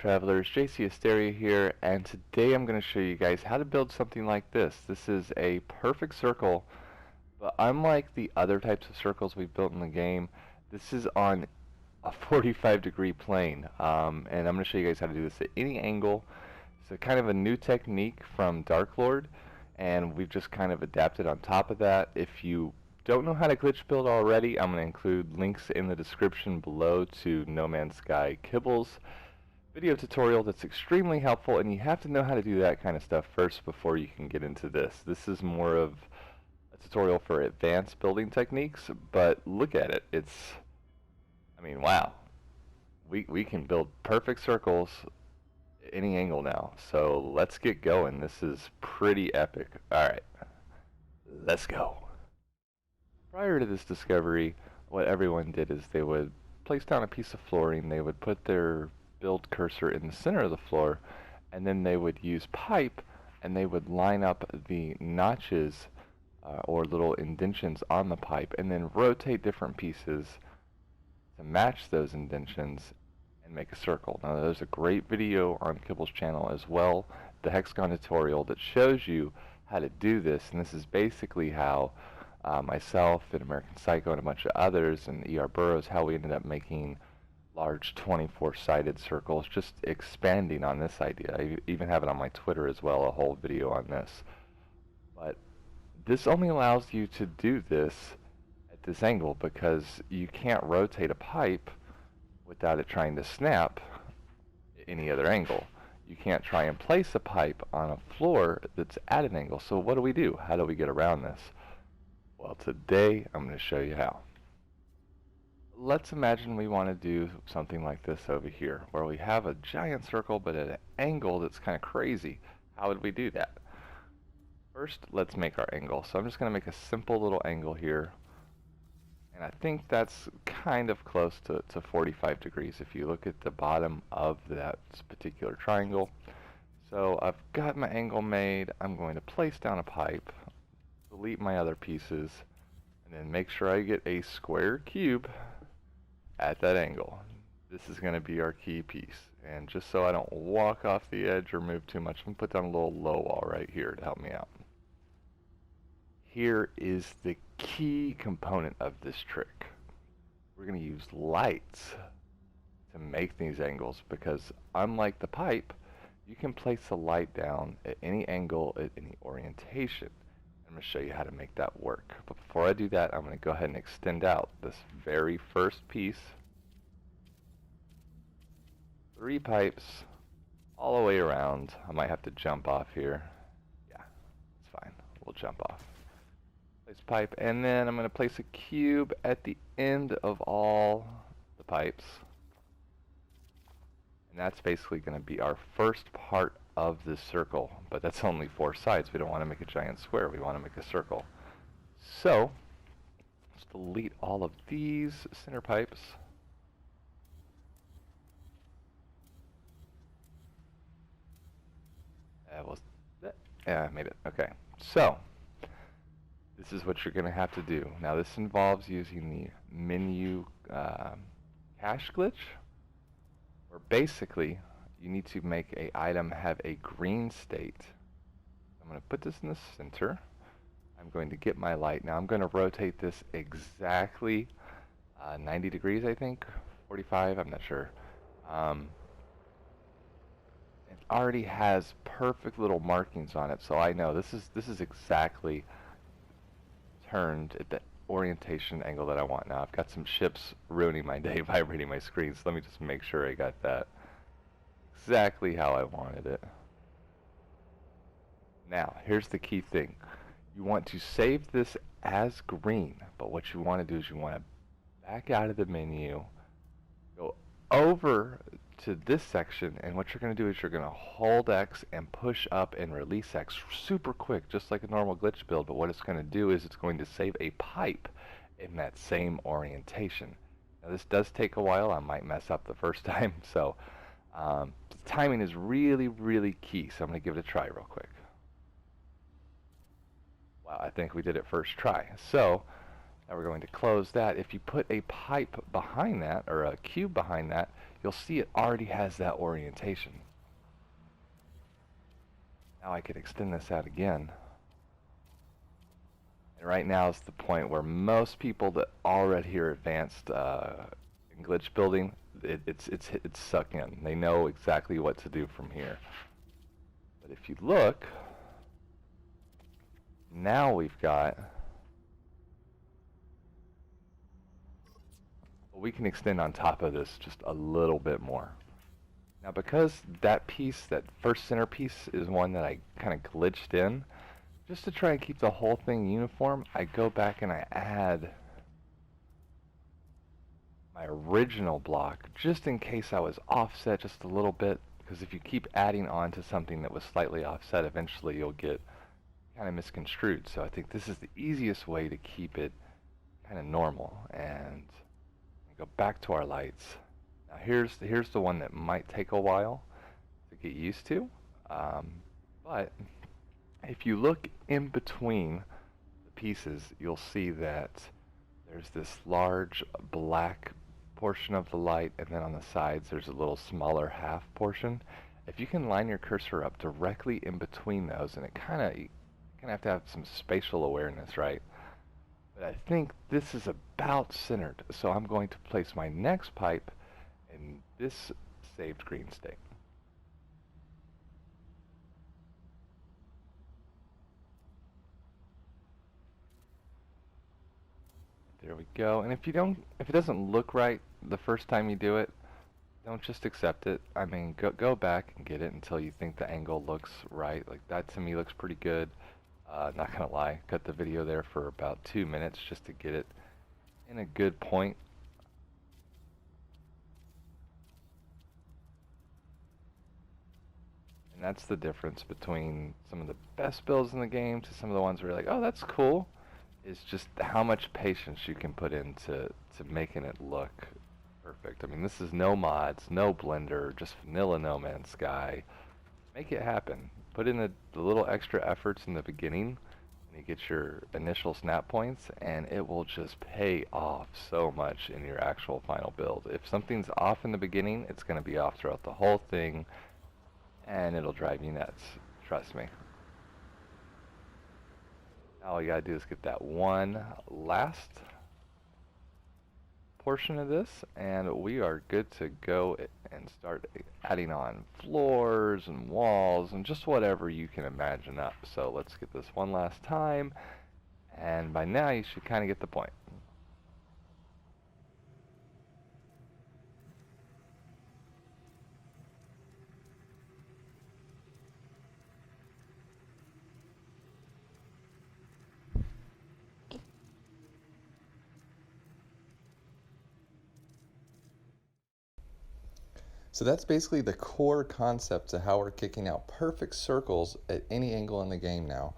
Travelers, JC Asteria here, and today I'm going to show you guys how to build something like this. This is a perfect circle, but unlike the other types of circles we've built in the game, this is on a 45-degree plane, and I'm going to show you guys how to do this at any angle. It's a kind of a new technique from DarkLord, and we've just kind of adapted on top of that. If you don't know how to glitch build already, I'm going to include links in the description below to NMS Kibbles video tutorial that's extremely helpful, and you have to know how to do that kind of stuff first before you can get into this. This is more of a tutorial for advanced building techniques, but look at it. I mean, wow. We can build perfect circles at any angle now. So let's get going. This is pretty epic. Alright, let's go. Prior to this discovery, what everyone did is they would place down a piece of flooring, they would put their build cursor in the center of the floor, and then they would use pipe and they would line up the notches or little indentions on the pipe and then rotate different pieces to match those indentions and make a circle. Now there's a great video on Kibble's channel as well, the Hexagon tutorial, that shows you how to do this, and this is basically how myself and American Psycho and a bunch of others and ER Burroughs, how we ended up making large 24-sided circles, just expanding on this idea. I even have it on my Twitter as well, a whole video on this. But this only allows you to do this at this angle because you can't rotate a pipe without it trying to snap at any other angle. You can't try and place a pipe on a floor that's at an angle. So what do? How do we get around this? Well, today I'm going to show you how. Let's imagine we want to do something like this over here, where we have a giant circle but at an angle that's kind of crazy. How would we do that? First, let's make our angle. So I'm just going to make a simple little angle here, and I think that's kind of close to 45 degrees if you look at the bottom of that particular triangle. So I've got my angle made. I'm going to place down a pipe, delete my other pieces, and then make sure I get a square cube at that angle. This is going to be our key piece, and just so I don't walk off the edge or move too much, I'm going to put down a little low wall right here to help me out. Here is the key component of this trick. We're going to use lights to make these angles, because unlike the pipe, you can place the light down at any angle, at any orientation. I'm going to show you how to make that work. But before I do that, I'm going to go ahead and extend out this very first piece. 3 pipes all the way around. I might have to jump off here. Yeah, it's fine. We'll jump off. Place pipe, and then I'm going to place a cube at the end of all the pipes. And that's basically going to be our first part of this circle, but that's only 4 sides. We don't want to make a giant square. We want to make a circle. So let's delete all of these center pipes. Yeah, I made it. Okay. So this is what you're going to have to do. Now this involves using the menu cache glitch, where basically you need to make a item have a green state. I'm going to put this in the center. I'm going to get my light. Now I'm going to rotate this exactly 90 degrees, I think, 45, I'm not sure. It already has perfect little markings on it, so I know this is exactly turned at the orientation angle that I want. Now I've got some ships ruining my day vibrating my screen, so let me just make sure I got that exactly how I wanted it. Now here's the key thing. You want to save this as green, but what you want to do is you want to back out of the menu, go over to this section, and what you're going to do is you're going to hold X and push up and release X super quick, just like a normal glitch build. But what it's going to do is it's going to save a pipe in that same orientation. Now this does take a while. I might mess up the first time, so timing is really, really key. So I'm going to give it a try real quick. Wow, I think we did it first try. So Now we're going to close that. If you put a pipe behind that, or a cube behind that, you'll see it already has that orientation. Now I could extend this out again. And right now is the point where most people that already are advanced in glitch building, it's suck in. They know exactly what to do from here. But if you look, now we've got, we can extend on top of this just a little bit more. Now because that piece, that first center piece, is one that I kind of glitched in, just to try and keep the whole thing uniform, I go back and I add my original block, just in case I was offset just a little bit, because if you keep adding on to something that was slightly offset, eventually you'll get kind of misconstrued. So I think this is the easiest way to keep it kind of normal. And go back to our lights. Now here's the one that might take a while to get used to, but if you look in between the pieces, you'll see that there's this large black portion of the light, and then on the sides there's a little smaller half portion. If you can line your cursor up directly in between those, and you kind of have to have some spatial awareness, right? But I think this is about centered, so I'm going to place my next pipe in this saved green state. There we go. And if it doesn't look right the first time you do it, don't just accept it. I mean, go back and get it until you think the angle looks right. Like that to me looks pretty good. Not gonna lie, cut the video there for about 2 minutes just to get it in a good point. And that's the difference between some of the best builds in the game to some of the ones where you're like, oh, that's cool. Is just how much patience you can put into making it look perfect. I mean, this is no mods, no blender, just vanilla No Man's Sky. Make it happen. Put in the little extra efforts in the beginning, and you get your initial snap points, and it will just pay off so much in your actual final build. If something's off in the beginning, it's going to be off throughout the whole thing, and it'll drive you nuts. Trust me. Now all you gotta do is get that one last portion of this, and we are good to go and start adding on floors and walls and just whatever you can imagine up. So let's get this one last time, and by now you should kind of get the point. So that's basically the core concept to how we're kicking out perfect circles at any angle in the game now.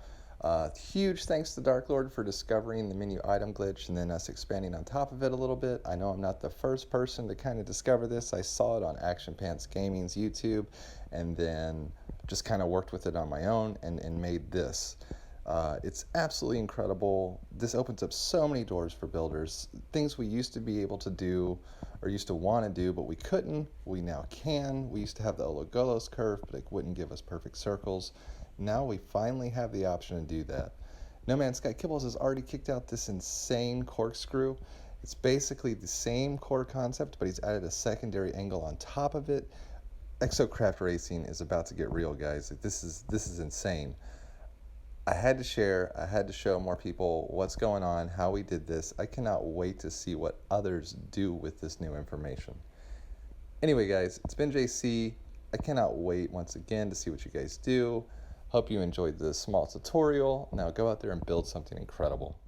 Huge thanks to DarkLord for discovering the menu item glitch and then us expanding on top of it a little bit. I know I'm not the first person to kind of discover this. I saw it on Action Pants Gaming's YouTube and then just kind of worked with it on my own and made this. It's absolutely incredible. This opens up so many doors for builders. Things we used to be able to do or used to want to do, but we couldn't, we now can. We used to have the Ologolos curve, but it wouldn't give us perfect circles. Now we finally have the option to do that. No Man's Sky Kibbles has already kicked out this insane corkscrew. It's basically the same core concept, but he's added a secondary angle on top of it. Exocraft Racing is about to get real, guys. This is insane. I had to share, I had to show more people what's going on, how we did this. I cannot wait to see what others do with this new information. Anyway, guys, it's been JC. I cannot wait once again to see what you guys do. Hope you enjoyed this small tutorial. Now go out there and build something incredible.